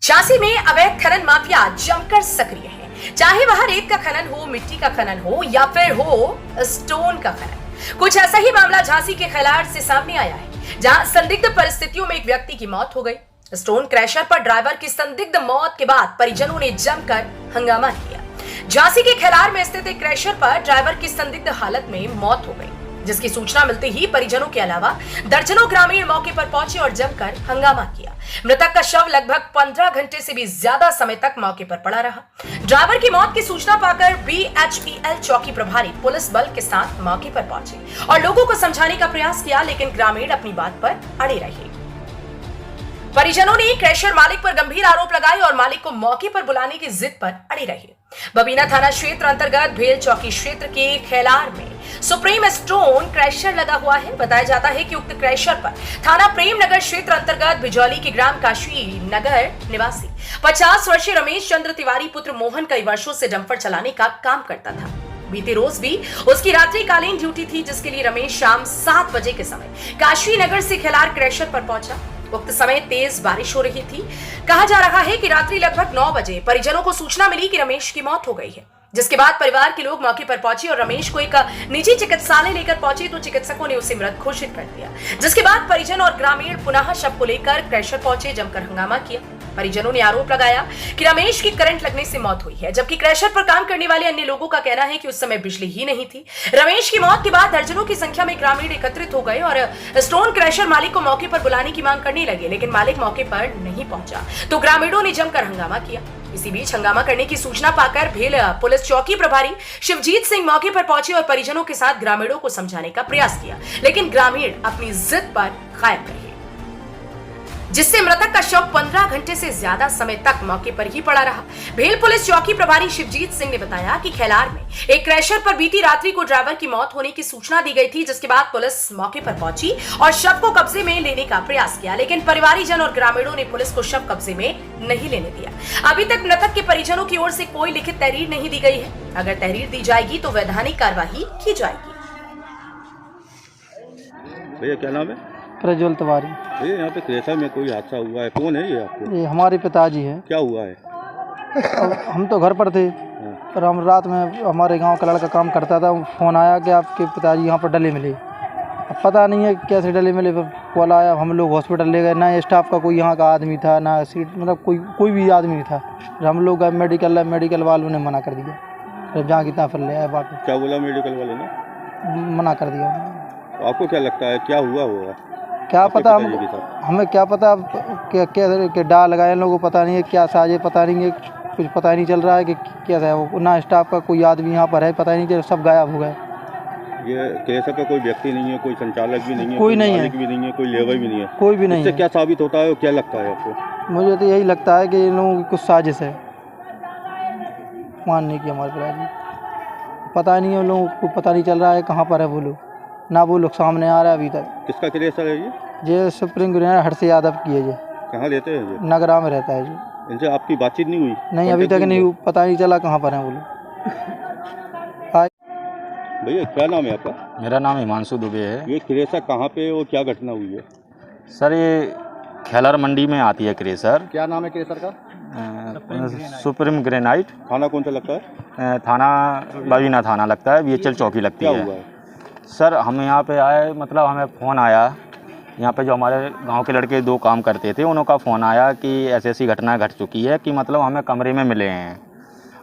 झांसी में अवैध खनन माफिया जमकर सक्रिय है। चाहे वहां रेत का खनन हो, मिट्टी का खनन हो या फिर हो स्टोन का खनन। कुछ ऐसा ही मामला झांसी के खैलार से सामने आया है, जहां संदिग्ध परिस्थितियों में एक व्यक्ति की मौत हो गई। स्टोन क्रैशर पर ड्राइवर की संदिग्ध मौत के बाद परिजनों ने जमकर हंगामा किया। झांसी के खैलार में स्थित एक क्रैशर पर ड्राइवर की संदिग्ध हालत में मौत हो गई, जिसकी सूचना मिलते ही परिजनों के अलावा दर्जनों ग्रामीण मौके पर पहुंचे और जमकर हंगामा किया। मृतक का शव लगभग 15 घंटे से भी ज्यादा समय तक मौके पर पड़ा रहा। ड्राइवर की मौत की सूचना पाकर BHEL चौकी प्रभारी पुलिस बल के साथ मौके पर पहुंचे और लोगों को समझाने का प्रयास किया, लेकिन ग्रामीण अपनी बात पर अड़े रहे। परिजनों ने क्रैशर मालिक पर गंभीर आरोप लगाए और मालिक को मौके पर बुलाने की जिद पर अड़े रहे। बबीना थाना क्षेत्र अंतर्गत भेल चौकी क्षेत्र के खैलार में सुप्रीम स्टोन क्रैशर लगा हुआ है। बताया जाता है कि उक्त क्रैशर पर थाना प्रेम नगर क्षेत्र अंतर्गत बिजौली के ग्राम काशी नगर निवासी 50 वर्षीय रमेश चंद्र तिवारी पुत्र मोहन कई वर्षों से डंपर चलाने का काम करता था। बीते रोज भी उसकी रात्रिकालीन ड्यूटी थी, जिसके लिए रमेश शाम 7 बजे के समय काशी नगर से खैलार क्रैशर पर पहुंचा। उक्त समय तेज बारिश हो रही थी। कहा जा रहा है कि रात्रि लगभग 9 बजे परिजनों को सूचना मिली कि रमेश की मौत हो गई है, जिसके बाद परिवार के लोग मौके पर पहुंचे और रमेश को एक निजी चिकित्सालय लेकर पहुंचे तो चिकित्सकों ने उसे मृत घोषित कर दिया। जिसके बाद परिजन और ग्रामीण पुनः शव को लेकर क्रैशर पहुंचे, जमकर हंगामा किया। परिजनों ने आरोप लगाया कि रमेश की करंट लगने से मौत हुई है, जबकि क्रैशर पर काम करने वाले अन्य लोगों का कहना है कि उस समय बिजली ही नहीं थी। रमेश की मौत के बाद दर्जनों की संख्या में ग्रामीण एकत्रित हो गए और स्टोन क्रैशर मालिक को मौके पर बुलाने की मांग करने लगे, लेकिन मालिक मौके पर नहीं पहुंचा तो ग्रामीणों ने जमकर हंगामा किया। इसी बीच हंगामा करने की सूचना पाकर भेल पुलिस चौकी प्रभारी शिवजीत सिंह मौके पर पहुंचे और परिजनों के साथ ग्रामीणों को समझाने का प्रयास किया, लेकिन ग्रामीण अपनी जिद पर कायम रहे, जिससे मृतक का शव 15 घंटे से ज्यादा समय तक मौके पर ही पड़ा रहा। भेल पुलिस चौकी प्रभारी शिवजीत सिंह ने बताया कि खैलार में एक क्रैशर पर बीती रात्रि को ड्राइवर की मौत होने की सूचना दी गई थी, जिसके बाद पुलिस मौके पर पहुंची और शव को कब्जे में लेने का प्रयास किया, लेकिन परिवारीजन और ग्रामीणों ने पुलिस को शव कब्जे में नहीं लेने दिया। अभी तक मृतक के परिजनों की ओर से कोई लिखित तहरीर नहीं दी गई है। अगर तहरीर दी जाएगी तो वैधानिक कार्यवाही की जाएगी। भैया क्या नाम है? प्रज्वल तिवारी। ये यहाँ पे क्रैशर में कोई हादसा हुआ है, कौन है ये आपको? ये हमारे पिताजी हैं। क्या हुआ है? हम तो घर पर थे, पर हम रात में हमारे गांव का लड़का काम करता था, फ़ोन आया कि आपके पिताजी यहाँ पर डले मिले। अब पता नहीं है कैसे डले मिले, कॉल आया, हम लोग हॉस्पिटल ले गए। ना स्टाफ का कोई यहाँ का आदमी था, ना सीट, मतलब कोई भी आदमी नहीं था। फिर हम लोग मेडिकल वालों ने मना कर दिया। फिर जहाँ की तहाँ फिर ले आए वापस। क्या बोला मेडिकल वाले ने? मना कर दिया। आपको क्या लगता है क्या हुआ होगा? क्या पता, हमें क्या पता क्या डाल लगाए इन लोगों को, पता नहीं है क्या साजे, पता नहीं है, कुछ पता ही नहीं चल रहा है कि कैसा है वो। ना स्टाफ का कोई आदमी यहाँ पर है, पता ही नहीं चल, सब गायब हो गए। ये क्रैशर का कोई व्यक्ति नहीं है, कोई संचालक भी नहीं है, कोई नहीं है, भी नहीं है, कोई लेबर भी नहीं है, कोई भी नहीं है। इससे क्या साबित होता है और क्या लगता है आपको? मुझे तो यही लगता है कि इन लोगों की कुछ साजिश है मानने की हमारे पिताजी। पता नहीं है, उन लोगों को पता नहीं चल रहा है कहाँ पर है वो लोग, ना वो लोग सामने आ रहा है अभी तक। किसका क्रैशर है ये? ये सुप्रीम ग्रेनाइट हर्ष यादव की है। ये कहाँ रहते हैं? ये नगरा में रहता है। जी इनसे आपकी बातचीत नहीं हुई? नहीं, अभी तक नहीं, पता नहीं चला कहाँ पर हैं वो लोग। भैया क्या नाम है आपका? मेरा नाम हिमांशु दुबे है। ये क्रैशर कहाँ पे और क्या घटना हुई है? सर ये खैलार मंडी में आती है क्रैशर। क्या नाम है क्रैशर का? Supreme granite. थाना कौन सा लगता है? थाना बबीना थाना लगता है, BHEL चौकी लगती है। क्या हुआ है? सर हम यहाँ पे आए, मतलब हमें फ़ोन आया, यहाँ पे जो हमारे गांव के लड़के 2 काम करते थे, उनका फ़ोन आया कि ऐसी घटना घट चुकी है कि मतलब हमें कमरे में मिले हैं।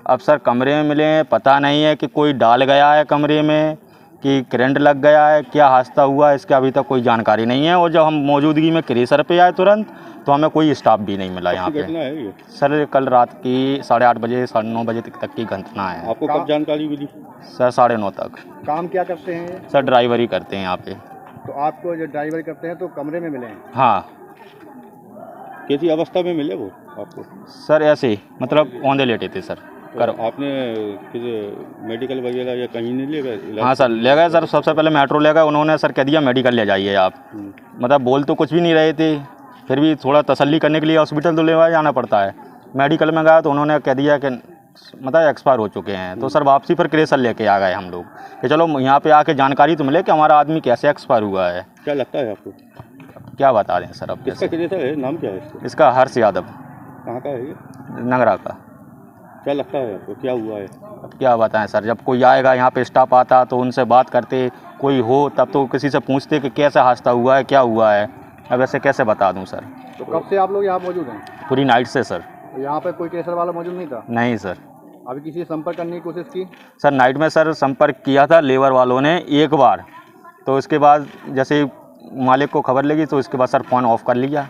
अब सर कमरे में मिले हैं, पता नहीं है कि कोई डाल गया है कमरे में, कि करंट लग गया है, क्या हादसा हुआ है, इसके अभी तक कोई जानकारी नहीं है। और जब हम मौजूदगी में क्रैशर पे आए तुरंत, तो हमें कोई स्टाफ भी नहीं मिला यहाँ पे। है ये? सर कल रात की 8:30 बजे 9:30 बजे तक की घटना है। आपको कब जानकारी मिली? सर 9:30 तक। काम क्या करते हैं? सर ड्राइवरी करते हैं यहाँ पे। तो आपको जो ड्राइवरी करते हैं तो कमरे में मिले हैं? हाँ। कैसी अवस्था में मिले वो आपको? सर ऐसे ही, मतलब औंधे लेटे थे सर। तो आपने किसी मेडिकल वगैरह या कहीं नहीं ले गए? हाँ सर ले गए सर, सबसे पहले मेट्रो ले गए, उन्होंने सर कह दिया मेडिकल ले जाइए आप। मतलब बोल तो कुछ भी नहीं रहे थे, फिर भी थोड़ा तसल्ली करने के लिए हॉस्पिटल तो ले जाना पड़ता है। मेडिकल में गया तो उन्होंने कह दिया कि मतलब एक्सपायर हो चुके हैं। तो सर वापसी फिर क्रैशर लेके आ गए हम लोग कि चलो यहाँ पे आके जानकारी तो मिले कि हमारा आदमी कैसे एक्सपायर हुआ है। क्या लगता है आपको? क्या बता दें सर अब? किसका क्रैशर है? नाम क्या है इसका? इसका हर्ष यादव। कहाँ का है ये? नगरा का। क्या लगता है आपको, क्या हुआ है? अब क्या बताएं सर, जब कोई आएगा यहाँ पे स्टाफ आता तो उनसे बात करते, कोई हो तब तो किसी से पूछते कि कैसे हादसा हुआ है, क्या हुआ है। अब ऐसे कैसे बता दूं सर। तो कब से आप लोग यहाँ मौजूद हैं? पूरी नाइट से सर। यहाँ पे कोई ट्रेसर वाला मौजूद नहीं था? नहीं सर। अभी किसी से संपर्क करने की कोशिश की? सर नाइट में सर संपर्क किया था लेबर वालों ने एक बार, तो उसके बाद जैसे मालिक को खबर लगी तो उसके बाद सर फ़ोन ऑफ कर लिया।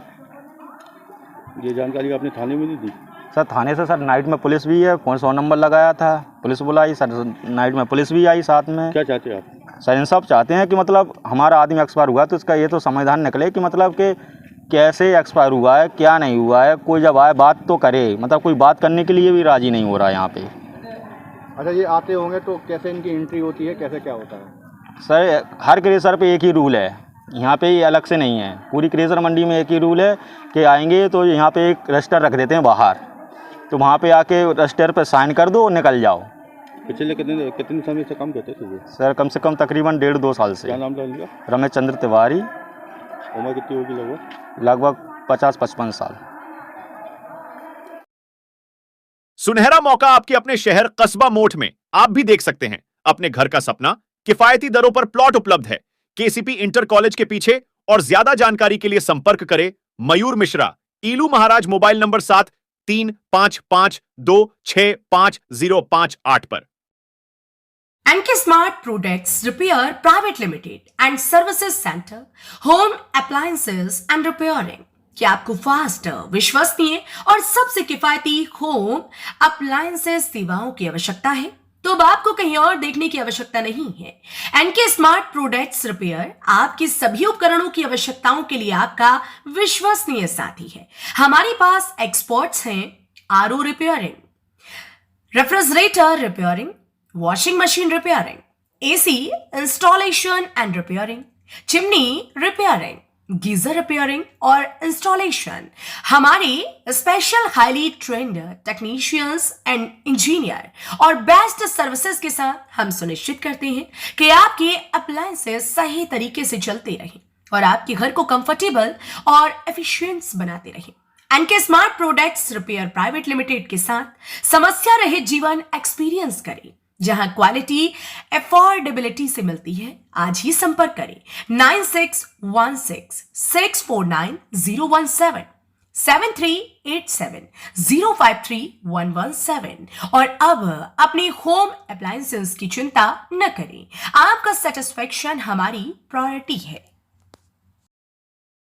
ये जानकारी आपने थाने में दी थी? सर थाने से सर नाइट में पुलिस भी है, फ़ोन 100 नंबर लगाया था, पुलिस बुलाई सर, नाइट में पुलिस भी आई साथ में। क्या चाहते हैं आप? सर इंसाफ चाहते हैं कि मतलब हमारा आदमी एक्सपायर हुआ तो इसका ये तो समाधान निकले कि मतलब कि कैसे एक्सपायर हुआ है, क्या नहीं हुआ है। कोई जब आए बात तो करे, मतलब कोई बात करने के लिए भी राज़ी नहीं हो रहा है यहाँ पे। अच्छा, ये आते होंगे तो कैसे इनकी एंट्री होती है, कैसे क्या होता है? सर हर क्रेशर पे एक ही रूल है, यहाँ पे ये अलग से नहीं है। पूरी क्रेशर मंडी में एक ही रूल है कि आएंगे तो यहाँ पे एक रजिस्टर रख देते हैं बाहर, तो वहाँ पे आके रजिस्टर पे साइन कर दो और निकल जाओ। पिछले कितने समय से काम करते थे ये? सर कम से कम तकरीबन 1.5-2 साल से। क्या नाम था इनका? रमेश चंद्र तिवारी। उम्र कितनी होगी लगभग? लगभग 50-55 साल। सुनहरा मौका आपके अपने शहर कस्बा मोठ में आप भी देख सकते हैं। अपने घर का सपना, किफायती दरों पर प्लॉट उपलब्ध है केसीपी इंटर कॉलेज के पीछे। और ज्यादा जानकारी के लिए संपर्क करें मयूर मिश्रा, ईलू महाराज, मोबाइल नंबर 7355265058 पर। NK smart products repair private limited and services centre, home appliances and repairing. क्या आपको फास्ट, विश्वसनीय और सबसे किफायती होम अप्लायंसेज सेवाओं की आवश्यकता है? तो अब आपको कहीं और देखने की आवश्यकता नहीं है। एनके स्मार्ट प्रोडक्ट्स रिपेयर आपकी सभी उपकरणों की आवश्यकताओं के लिए आपका विश्वसनीय साथी है। हमारे पास एक्सपर्ट्स हैं RO repairing, refrigerator repairing, washing machine repairing, AC installation and repairing, chimney repairing, geyser repairing और इंस्टॉलेशन। हमारे special highly trend technicians and engineer और बेस्ट सर्विसेज के साथ हम सुनिश्चित करते हैं कि आपके अप्लायंसेस सही तरीके से चलते रहें और आपके घर को कंफर्टेबल और एफिशिएंट बनाते रहें। NK smart products repair private limited के साथ समस्या रहित जीवन एक्सपीरियंस करें, जहां क्वालिटी अफोर्डेबिलिटी से मिलती है। आज ही संपर्क करें 9616649017, 7387053117। और अब अपने होम अप्लायंसेस की चिंता न करें, आपका सेटिस्फेक्शन हमारी प्रायोरिटी है।